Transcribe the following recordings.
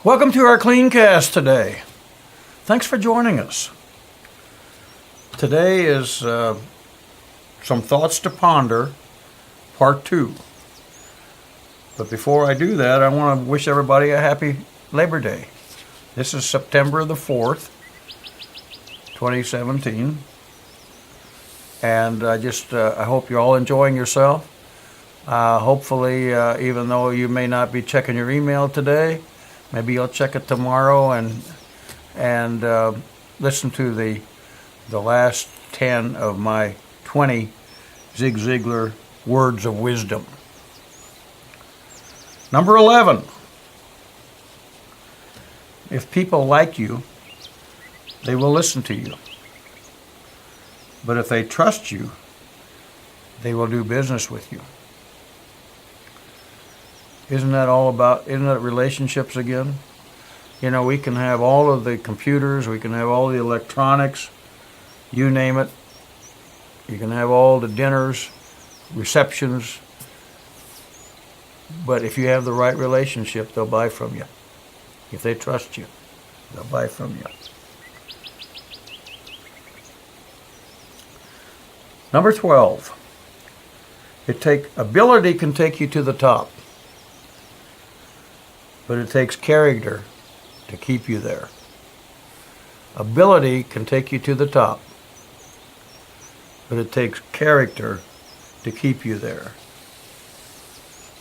Welcome to our Cleancast today. Thanks for joining us. Today is some thoughts to ponder, part 2. But before I do that, I want to wish everybody a happy Labor Day. This is September the 4th, 2017. And I hope you're all enjoying yourself. Hopefully, even though you may not be checking your email today, maybe you'll check it tomorrow and listen to the last 10 of my 20 Zig Ziglar words of wisdom. Number 11. If people like you, they will listen to you. But if they trust you, they will do business with you. Isn't that relationships again? You know, we can have all of the computers, we can have all the electronics, you name it. You can have all the dinners, receptions. But if you have the right relationship, they'll buy from you. If they trust you, they'll buy from you. Number 12. Ability can take you to the top. But it takes character to keep you there. Ability can take you to the top, but it takes character to keep you there.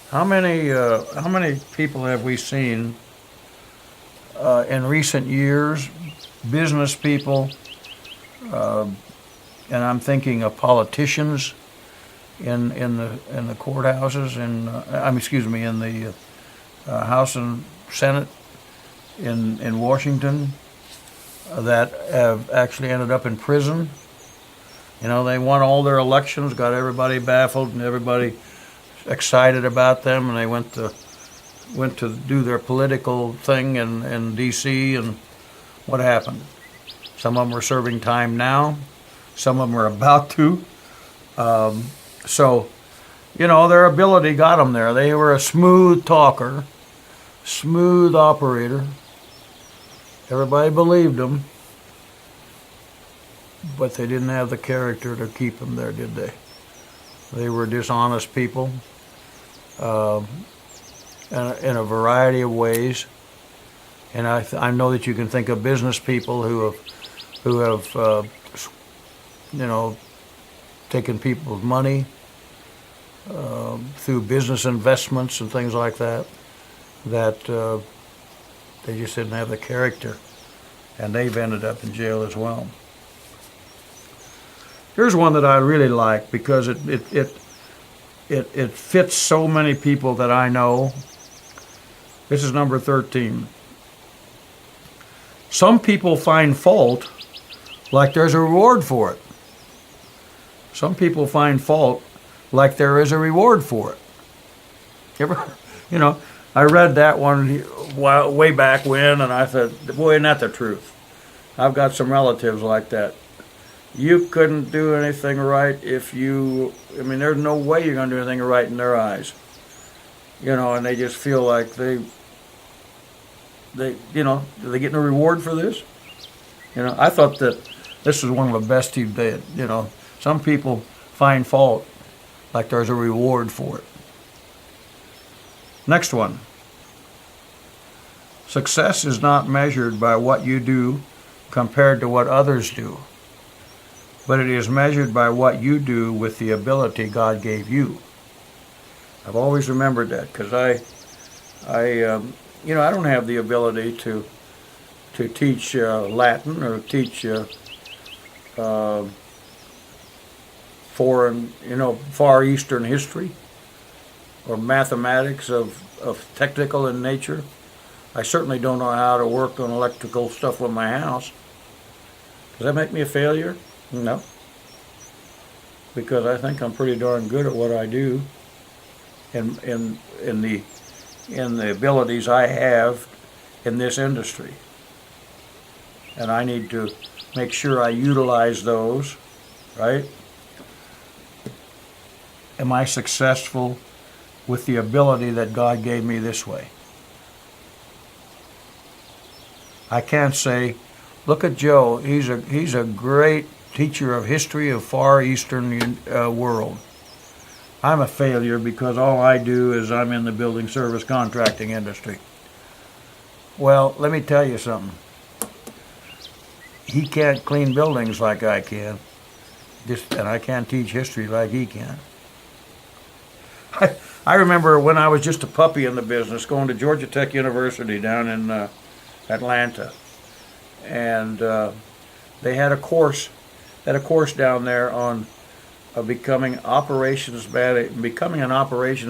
How many people have we seen in recent years? Business people, and I'm thinking of politicians in the courthouses, in the House and Senate in Washington that have actually ended up in prison. You know, they won all their elections, got everybody baffled and everybody excited about them, and they went to do their political thing in D.C., and what happened? Some of them are serving time now. Some of them are about to. So, you know, their ability got them there. They were a smooth talker, smooth operator. Everybody believed them, but they didn't have the character to keep them there, did they? They were dishonest people in a variety of ways. And I know that you can think of business people who have taken people's money through business investments and things like that they just didn't have the character, and they've ended up in jail as well. Here's one that I really like because it fits so many people that I know. This is number 13. Some people find fault like there's a reward for it. Some people find fault like there is a reward for it. I read that one way back when, and I thought, boy, isn't that the truth? I've got some relatives like that. You couldn't do anything right there's no way you're going to do anything right in their eyes. And they just feel like are they getting a reward for this? I thought that this was one of the best he did. Some people find fault like there's a reward for it. Next one. Success is not measured by what you do compared to what others do, but it is measured by what you do with the ability God gave you. I've always remembered that because I don't have the ability to teach Latin or teach Far Eastern history or mathematics of technical in nature. I certainly don't know how to work on electrical stuff with my house. Does that make me a failure? No. Because I think I'm pretty darn good at what I do in the abilities I have in this industry. And I need to make sure I utilize those, right? Am I successful with the ability that God gave me this way? I can't say, look at Joe, he's a great teacher of history of Far Eastern world. I'm a failure because all I do is I'm in the building service contracting industry. Well, let me tell you something. He can't clean buildings like I can, and I can't teach history like he can. I remember when I was just a puppy in the business, going to Georgia Tech University down in Atlanta, and they had a course down there on becoming an operations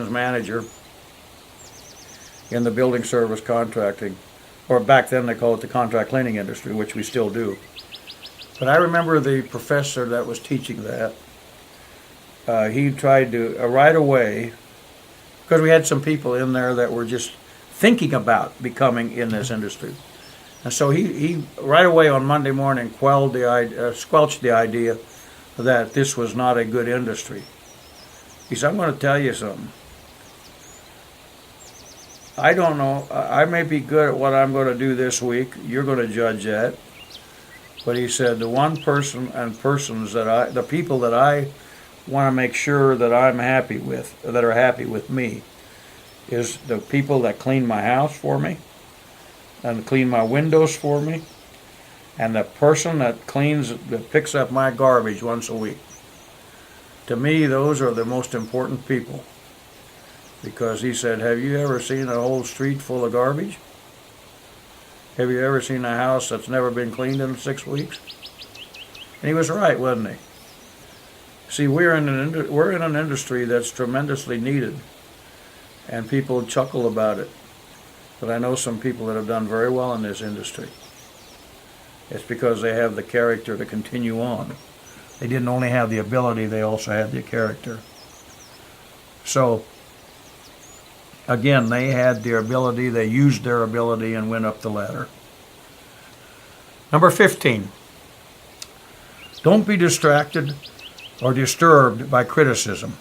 manager in the building service contracting, or back then they called it the contract cleaning industry, which we still do. But I remember the professor that was teaching that. He tried to right away, because we had some people in there that were just thinking about becoming in this industry. And so he right away on Monday morning squelched the idea that this was not a good industry. He said, I'm going to tell you something. I don't know, I may be good at what I'm going to do this week. You're going to judge that. But he said, the one person and persons the people that I want to make sure that I'm happy with, that are happy with me, is the people that clean my house for me, and clean my windows for me, and the person that picks up my garbage once a week. To me, those are the most important people. Because he said, have you ever seen a whole street full of garbage? Have you ever seen a house that's never been cleaned in 6 weeks? And he was right, wasn't he? See, we're in an industry that's tremendously needed, and people chuckle about it. But I know some people that have done very well in this industry. It's because they have the character to continue on. They didn't only have the ability, they also had the character. So, again, they had their ability, they used their ability and went up the ladder. Number 15. Don't be distracted or disturbed by criticism.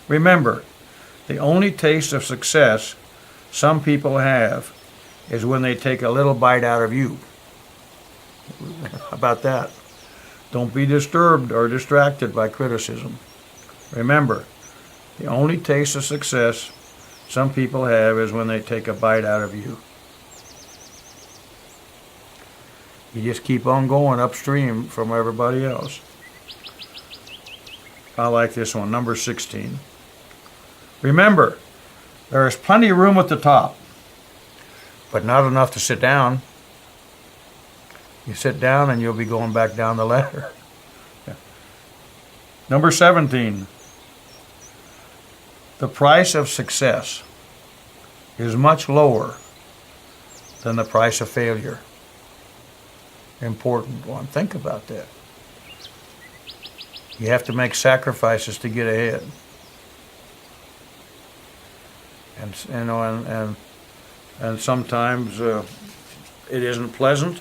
Remember, the only taste of success some people have is when they take a little bite out of you. How about that? Don't be disturbed or distracted by criticism. Remember, the only taste of success some people have is when they take a bite out of you. You just keep on going upstream from everybody else. I like this one, number 16. Remember, there is plenty of room at the top, but not enough to sit down. You sit down and you'll be going back down the ladder. Yeah. Number 17. The price of success is much lower than the price of failure. Important one. Think about that. You have to make sacrifices to get ahead. And sometimes it isn't pleasant,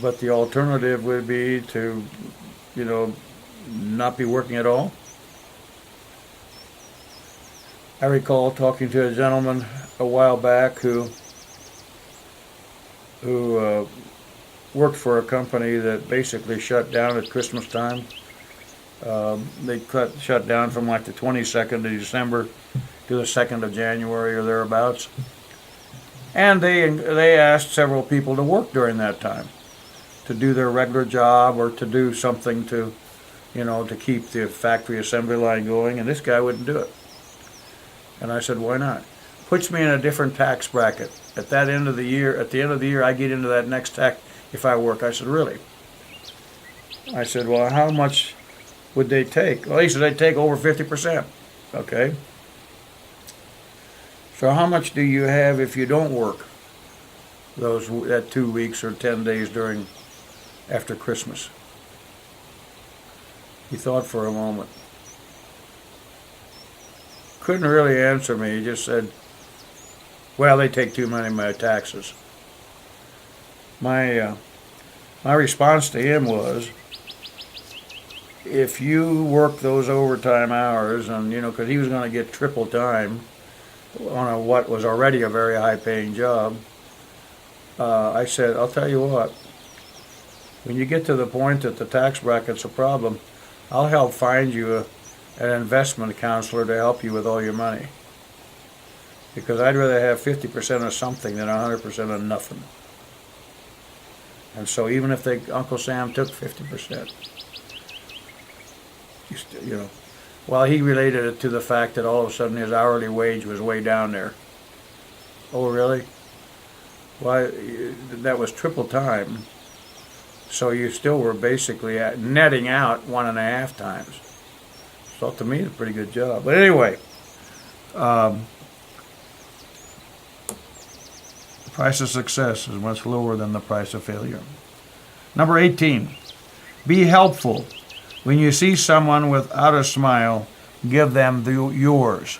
but the alternative would be to, not be working at all. I recall talking to a gentleman a while back who worked for a company that basically shut down at Christmas time. They shut down from like the 22nd of December to the 2nd of January or thereabouts. And they asked several people to work during that time, to do their regular job or to do something to keep the factory assembly line going, and this guy wouldn't do it. And I said, why not? Puts me in a different tax bracket. At the end of the year, I get into that next tax if I work. I said, really? I said, well, how much would they take? Well, he said they'd take over 50%. Okay. So how much do you have if you don't work that 2 weeks or 10 days after Christmas? He thought for a moment. Couldn't really answer me. He just said, well, they take too many of my taxes. My response to him was, if you work those overtime hours, and because he was going to get triple time on what was already a very high-paying job, I said, I'll tell you what, when you get to the point that the tax bracket's a problem, I'll help find you an investment counselor to help you with all your money. Because I'd rather have 50% of something than 100% of nothing. And so even if Uncle Sam took 50%, you know, well, he related it to the fact that all of a sudden his hourly wage was way down there. Oh, really? Well, that was triple time. So you still were basically netting out 1.5 times. So to me, it's a pretty good job. But anyway, the price of success is much lower than the price of failure. Number 18, be helpful. When you see someone without a smile, give them yours.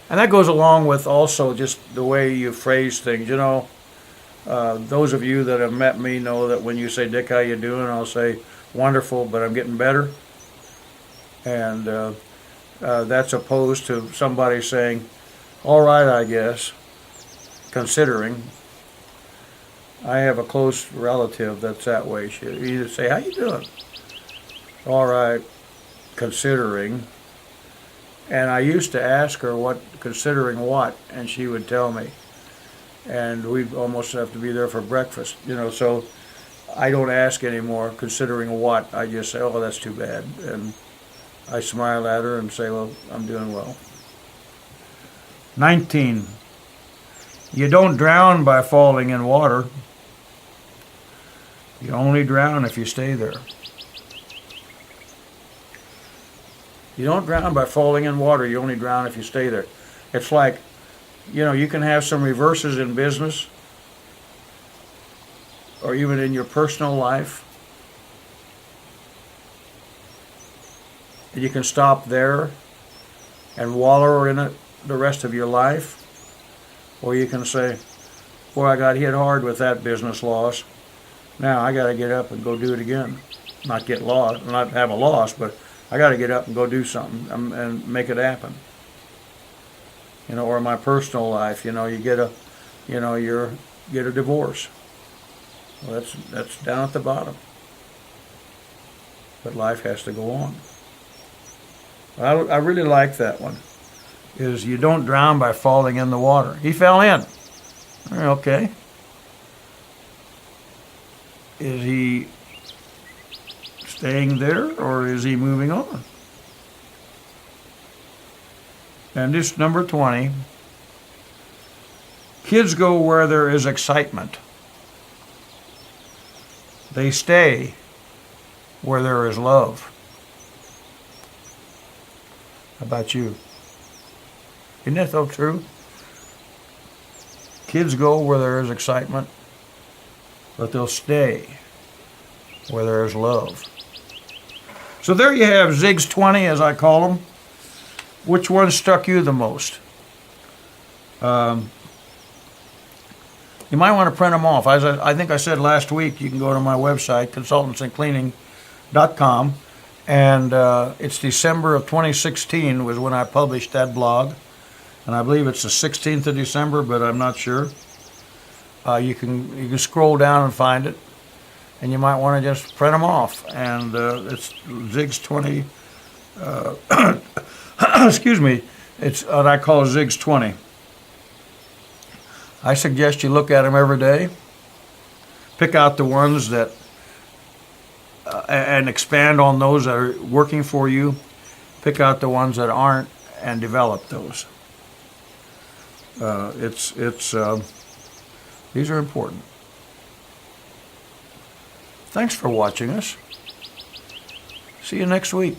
And that goes along with also just the way you phrase things. You know, those of you that have met me know that when you say, Dick, how you doing? I'll say, wonderful, but I'm getting better. And that's opposed to somebody saying, all right, I guess, considering. I have a close relative that's that way. She either say, how you doing? All right, considering. And I used to ask her what, considering what, and she would tell me. And we'd almost have to be there for breakfast, you know, so I don't ask anymore, considering what. I just say, oh, that's too bad. And I smile at her and say, well, I'm doing well. 19, you don't drown by falling in water. You only drown if you stay there. You don't drown by falling in water. You only drown if you stay there. It's like, you know, you can have some reverses in business or even in your personal life. And you can stop there and wallow in it the rest of your life. Or you can say, boy, I got hit hard with that business loss. Now I got to get up and go do it again. Not get lost, not have a loss, but I got to get up and go do something and make it happen. You know, or in my personal life, you know, you get a divorce. Well, that's down at the bottom. But life has to go on. I really like that one. Is you don't drown by falling in the water. He fell in. Okay. Is he staying there or is he moving on? And this number 20, kids go where there is excitement. They stay where there is love. How about you? Isn't that so true? Kids go where there is excitement, but they'll stay where there is love. So there you have Zig's 20, as I call them. Which one struck you the most? You might want to print them off. As I think I said last week, you can go to my website, consultantsandcleaning.com, and it's December of 2016 was when I published that blog, and I believe it's the 16th of December, but I'm not sure. You can scroll down and find it, and you might want to just print them off. And it's Zig's 20. Excuse me. It's what I call Zig's 20. I suggest you look at them every day. Pick out the ones that and expand on those that are working for you. Pick out the ones that aren't and develop those. These are important. Thanks for watching us. See you next week.